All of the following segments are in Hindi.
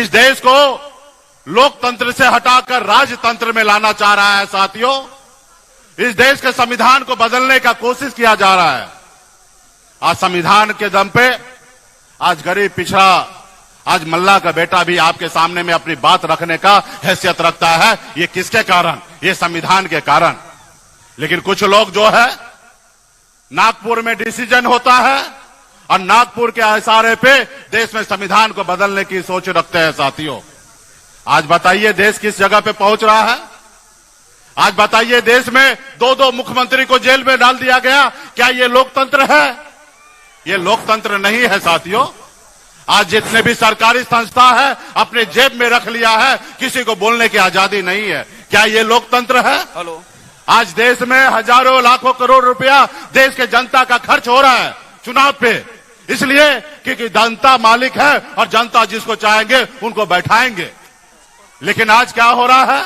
इस देश को लोकतंत्र से हटाकर राजतंत्र में लाना चाह रहा है साथियों। इस देश के संविधान को बदलने का कोशिश किया जा रहा है। आज संविधान के दम पे आज गरीब पिछड़ा, आज मल्ला का बेटा भी आपके सामने में अपनी बात रखने का हैसियत रखता है। ये किसके कारण? ये संविधान के कारण। लेकिन कुछ लोग जो है, नागपुर में डिसीजन होता है और नागपुर के इशारे पे देश में संविधान को बदलने की सोच रखते हैं साथियों। आज बताइए देश किस जगह पे पहुंच रहा है? आज बताइए देश में दो मुख्यमंत्री को जेल में डाल दिया गया। क्या ये लोकतंत्र है? ये लोकतंत्र नहीं है साथियों। आज जितने भी सरकारी संस्था है अपने जेब में रख लिया है, किसी को बोलने की आजादी नहीं है। क्या ये लोकतंत्र है? हेलो, आज देश में हजारों लाखों करोड़ रुपया देश के जनता का खर्च हो रहा है चुनाव पे, इसलिए क्योंकि जनता मालिक है और जनता जिसको चाहेंगे उनको बैठाएंगे। लेकिन आज क्या हो रहा है?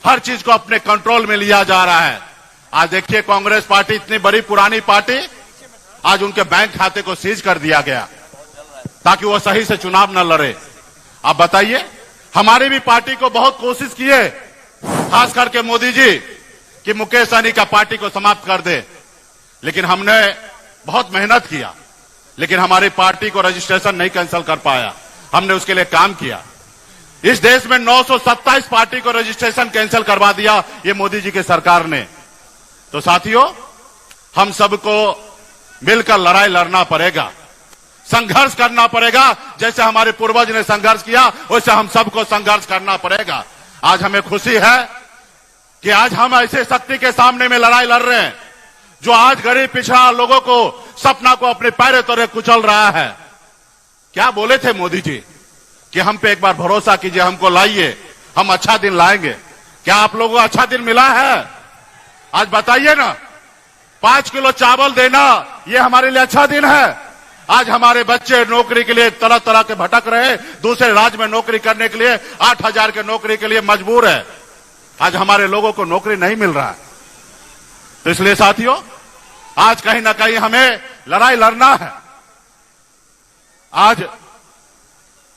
हर चीज को अपने कंट्रोल में लिया जा रहा है। आज देखिए कांग्रेस पार्टी, इतनी बड़ी पुरानी पार्टी, आज उनके बैंक खाते को सीज कर दिया गया ताकि वो सही से चुनाव न लड़े। आप बताइए, हमारी भी पार्टी को बहुत कोशिश की है, खास करके मोदी जी, कि मुकेश सहनी का पार्टी को समाप्त कर दे। लेकिन हमने बहुत मेहनत किया, लेकिन हमारी पार्टी को रजिस्ट्रेशन नहीं कैंसिल कर पाया। हमने उसके लिए काम किया। इस देश में 927 पार्टी को रजिस्ट्रेशन कैंसिल करवा दिया ये मोदी जी की सरकार ने। तो साथियों, हम सबको मिलकर लड़ाई लड़ना पड़ेगा, संघर्ष करना पड़ेगा। जैसे हमारे पूर्वज ने संघर्ष किया वैसे हम सबको संघर्ष करना पड़ेगा। आज हमें खुशी है कि आज हम ऐसे शक्ति के सामने में लड़ाई लड़ रहे हैं जो आज गरीब पिछड़ा लोगों को, सपना को अपने पैरों तले कुचल रहा है। क्या बोले थे मोदी जी कि हम पे एक बार भरोसा कीजिए, हमको लाइए, हम अच्छा दिन लाएंगे। क्या आप लोगों को अच्छा दिन मिला है? आज बताइए ना, 5 किलो चावल देना ये हमारे लिए अच्छा दिन है। आज हमारे बच्चे नौकरी के लिए तरह तरह के भटक रहे, दूसरे राज्य में नौकरी करने के लिए 8,000 के नौकरी के लिए मजबूर है। आज हमारे लोगों को नौकरी नहीं मिल रहा है। तो इसलिए साथियों, आज कहीं ना कहीं हमें लड़ाई लड़ना है। आज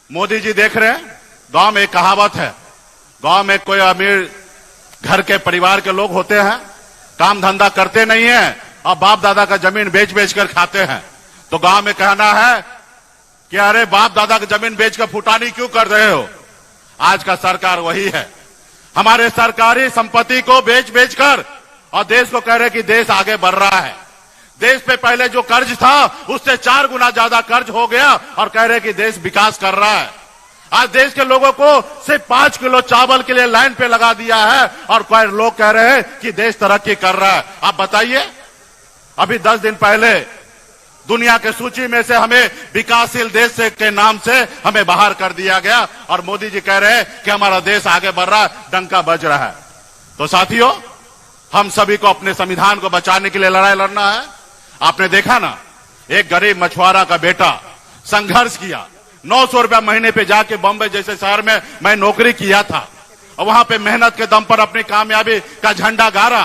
मोदी जी देख रहे हैं, गांव में एक कहावत है, गांव में कोई अमीर घर के परिवार के लोग होते हैं, काम धंधा करते नहीं है और बाप दादा का जमीन बेच बेच कर खाते हैं। तो गांव में कहना है कि अरे बाप दादा की जमीन बेचकर फुटानी क्यों कर रहे हो? आज का सरकार वही है, हमारे सरकारी संपत्ति को बेच बेच कर और देश को कह रहे कि देश आगे बढ़ रहा है। देश पे पहले जो कर्ज था उससे 4 गुना ज्यादा कर्ज हो गया और कह रहे कि देश विकास कर रहा है। आज देश के लोगों को सिर्फ 5 किलो चावल के लिए लाइन पे लगा दिया है और कोई लोग कह रहे हैं कि देश तरक्की कर रहा है। आप बताइए, अभी 10 दिन पहले दुनिया के सूची में से हमें विकासशील देश के नाम से हमें बाहर कर दिया गया और मोदी जी कह रहे हैं कि हमारा देश आगे बढ़ रहा है, डंका बज रहा है। तो साथियों, हम सभी को अपने संविधान को बचाने के लिए लड़ाई लड़ना है। आपने देखा ना, एक गरीब मछुआरा का बेटा संघर्ष किया, 900 रुपया महीने पे जाके बॉम्बे जैसे शहर में मैं नौकरी किया था और वहां पे मेहनत के दम पर अपनी कामयाबी का झंडा गाड़ा।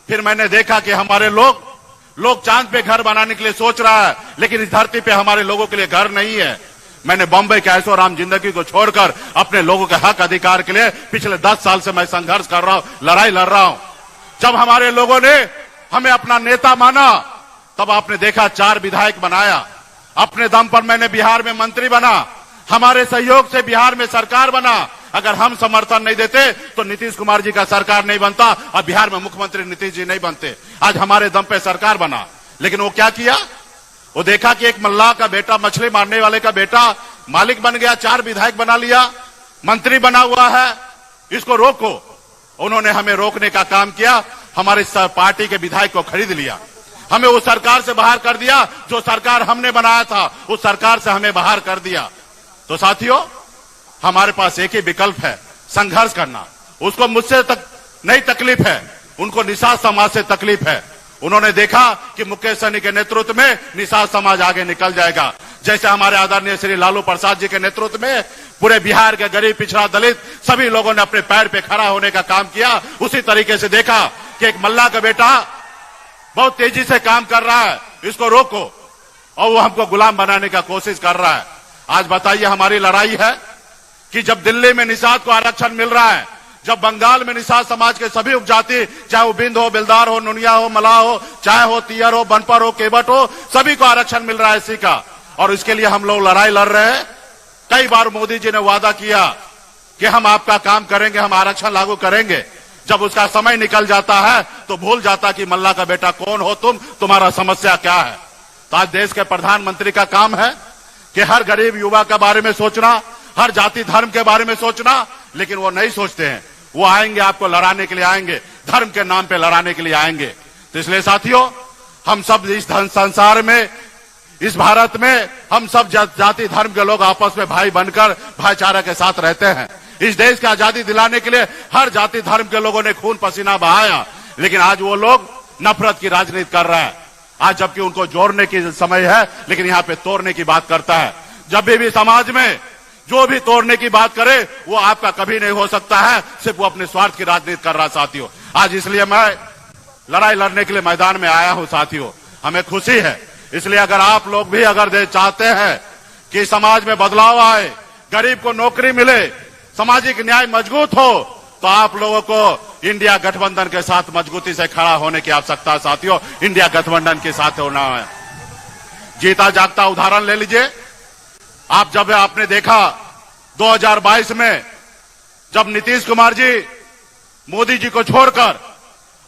फिर मैंने देखा कि हमारे लोग चांद पे घर बनाने के लिए सोच रहा है, लेकिन इस धरती पे हमारे लोगों के लिए घर नहीं है। मैंने बॉम्बे के ऐशो आराम जिंदगी को छोड़कर अपने लोगों के हक अधिकार के लिए पिछले 10 साल से मैं संघर्ष कर रहा हूं, लड़ाई लड़ रहा हूं। जब हमारे लोगों ने हमें अपना नेता माना तब आपने देखा 4 विधायक बनाया, अपने दम पर मैंने बिहार में मंत्री बना, हमारे सहयोग से बिहार में सरकार बना। अगर हम समर्थन नहीं देते तो नीतीश कुमार जी का सरकार नहीं बनता और बिहार में मुख्यमंत्री नीतीश जी नहीं बनते। आज हमारे दम पे सरकार बना। लेकिन वो क्या किया? वो देखा कि एक मल्लाह का बेटा, मछली मारने वाले का बेटा मालिक बन गया, 4 विधायक बना लिया, मंत्री बना हुआ है, इसको रोको। उन्होंने हमें रोकने का काम किया, हमारी पार्टी के विधायक को खरीद लिया, हमें उस सरकार से बाहर कर दिया जो सरकार हमने बनाया था, उस सरकार से हमें बाहर कर दिया। तो साथियों, हमारे पास एक ही विकल्प है, संघर्ष करना। उसको मुझसे नहीं तकलीफ है, उनको निषाद समाज से तकलीफ है। उन्होंने देखा कि मुकेश सहनी के नेतृत्व में निषाद समाज आगे निकल जाएगा। जैसे हमारे आदरणीय श्री लालू प्रसाद जी के नेतृत्व में पूरे बिहार के गरीब, पिछड़ा, दलित सभी लोगों ने अपने पैर पे खड़ा होने का काम किया। उसी तरीके से देखा कि एक मल्लाह का बेटा बहुत तेजी से काम कर रहा है, इसको रोको, और वो हमको गुलाम बनाने का कोशिश कर रहा है। आज बताइए, हमारी लड़ाई है कि जब दिल्ली में निषाद को आरक्षण मिल रहा है, जब बंगाल में निषाद समाज के सभी उपजाति, चाहे वो बिंद हो, बिलदार हो, नुनिया हो, मलाह हो, चाहे हो तियर हो, बनपर हो, केवट हो, सभी को आरक्षण मिल रहा है इसी का। और इसके लिए हम लोग लड़ाई लड़ रहे हैं। कई बार मोदी जी ने वादा किया कि हम आपका काम करेंगे, हम आरक्षण लागू करेंगे। जब उसका समय निकल जाता है तो भूल जाता कि मल्ला का बेटा कौन हो तुम, तुम्हारा समस्या क्या है। तो आज देश के प्रधानमंत्री का काम है कि हर गरीब युवा के बारे में सोचना, हर जाति धर्म के बारे में सोचना, लेकिन वो नहीं सोचते हैं। वो आएंगे आपको लड़ाने के लिए आएंगे, धर्म के नाम पे लड़ाने के लिए आएंगे। तो इसलिए साथियों, हम सब इस संसार में, इस भारत में हम सब जाति धर्म के लोग आपस में भाई बनकर भाईचारा के साथ रहते हैं। इस देश की आजादी दिलाने के लिए हर जाति धर्म के लोगों ने खून पसीना बहाया, लेकिन आज वो लोग नफरत की राजनीति कर रहे हैं। आज जबकि उनको जोड़ने की समय है, लेकिन यहाँ पे तोड़ने की बात करता है। जब भी समाज में जो भी तोड़ने की बात करे वो आपका कभी नहीं हो सकता है, सिर्फ वो अपने स्वार्थ की राजनीति कर रहा साथियों। आज इसलिए मैं लड़ाई लड़ने के लिए मैदान में आया हूं साथियों। हमें खुशी है, इसलिए अगर आप लोग भी अगर चाहते हैं कि समाज में बदलाव आए, गरीब को नौकरी मिले, सामाजिक न्याय मजबूत हो, तो आप लोगों को इंडिया गठबंधन के साथ मजबूती से खड़ा होने की आवश्यकता है साथियों। इंडिया गठबंधन के साथ होना है। जीता जागता उदाहरण ले लीजिए। आप जब आपने देखा 2022 में जब नीतीश कुमार जी मोदी जी को छोड़कर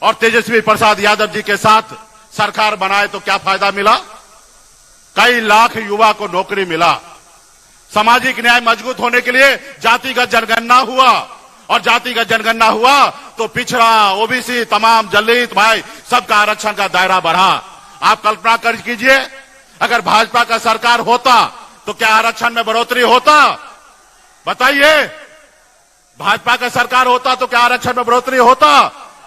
और तेजस्वी प्रसाद यादव जी के साथ सरकार बनाए तो क्या फायदा मिला? कई लाख युवा को नौकरी मिला। सामाजिक न्याय मजबूत होने के लिए जातिगत जनगणना हुआ, और जातिगत जनगणना हुआ तो पिछड़ा, ओबीसी, तमाम दलित भाई सबका आरक्षण का दायरा बढ़ा। आप कल्पना कर कीजिए, अगर भाजपा का सरकार होता तो क्या आरक्षण में बढ़ोतरी होता? बताइए। भाजपा का सरकार होता तो क्या आरक्षण में बढ़ोतरी होता?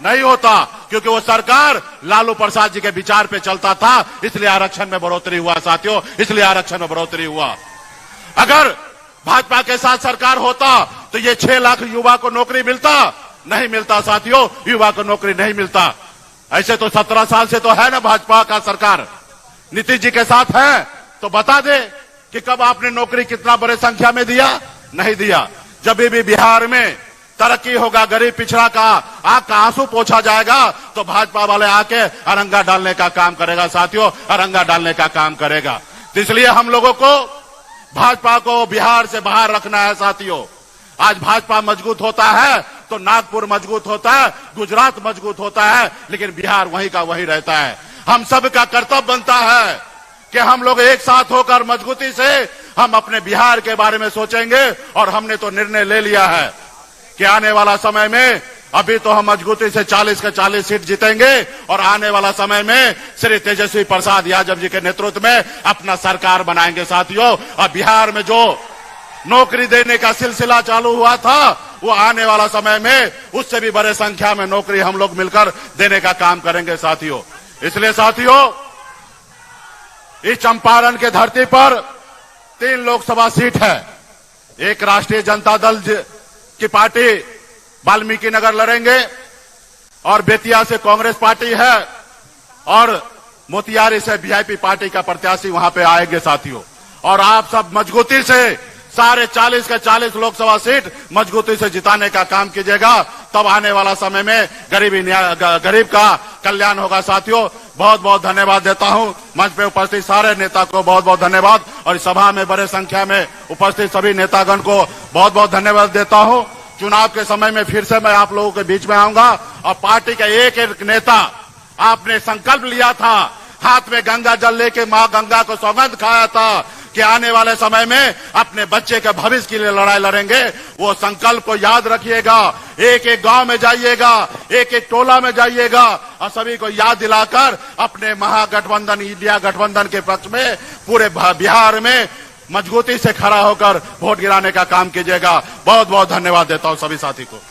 नहीं होता, क्योंकि वो सरकार लालू प्रसाद जी के विचार पे चलता था, इसलिए आरक्षण में बढ़ोतरी हुआ साथियों, इसलिए आरक्षण में बढ़ोतरी हुआ। अगर भाजपा के साथ सरकार होता तो ये 6 लाख युवा को नौकरी मिलता? नहीं मिलता साथियों, युवा को नौकरी नहीं मिलता। ऐसे तो 17 साल से तो है ना भाजपा का सरकार, नीतीश जी के साथ है, तो बता दे कि कब आपने नौकरी कितना बड़े संख्या में दिया? नहीं दिया। जब भी बिहार में तरक्की होगा, गरीब पिछड़ा का आंख का आंसू पोंछा जाएगा, तो भाजपा वाले आके अरंगा डालने का काम करेगा साथियों, अरंगा डालने का काम करेगा। तो इसलिए हम लोगों को भाजपा को बिहार से बाहर रखना है साथियों। आज भाजपा मजबूत होता है तो नागपुर मजबूत होता है, गुजरात मजबूत होता है, लेकिन बिहार वहीं का वहीं रहता है। हम सब का कर्तव्य बनता है कि हम लोग एक साथ होकर मजबूती से हम अपने बिहार के बारे में सोचेंगे। और हमने तो निर्णय ले लिया है कि आने वाला समय में, अभी तो हम मजबूती से 40 के 40 सीट जीतेंगे, और आने वाला समय में श्री तेजस्वी प्रसाद यादव जी के नेतृत्व में अपना सरकार बनाएंगे साथियों। और बिहार में जो नौकरी देने का सिलसिला चालू हुआ था, वो आने वाला समय में उससे भी बड़े संख्या में नौकरी हम लोग मिलकर देने का काम करेंगे साथियों। इसलिए साथियों, इस चंपारण के धरती पर 3 लोकसभा सीट है। एक राष्ट्रीय जनता दल की पार्टी वाल्मीकि नगर लड़ेंगे, और बेतिया से कांग्रेस पार्टी है, और मोतिहारी से वीआईपी पार्टी का प्रत्याशी वहां पे आएंगे साथियों। और आप सब मजबूती से सारे 40 के 40 लोकसभा सीट मजबूती से जिताने का काम कीजिएगा, तब आने वाला समय में गरीब का कल्याण होगा साथियों। बहुत बहुत धन्यवाद देता हूं। मंच पे उपस्थित सारे नेता को बहुत बहुत धन्यवाद, और इस सभा में बड़े संख्या में उपस्थित सभी नेतागण को बहुत बहुत धन्यवाद देता हूं। चुनाव के समय में फिर से मैं आप लोगों के बीच में आऊंगा, और पार्टी का एक एक नेता, आपने संकल्प लिया था, हाथ में गंगा जल लेके मां गंगा को सौगंध खाया था कि आने वाले समय में अपने बच्चे के भविष्य के लिए लड़ाई लड़ेंगे। वो संकल्प को याद रखिएगा। एक एक गांव में जाइएगा, एक एक टोला में जाइएगा, और सभी को याद दिलाकर अपने महागठबंधन, इंडिया गठबंधन के पक्ष में पूरे बिहार में मजबूती से खड़ा होकर वोट गिराने का काम कीजिएगा। बहुत बहुत धन्यवाद देता हूं सभी साथी को।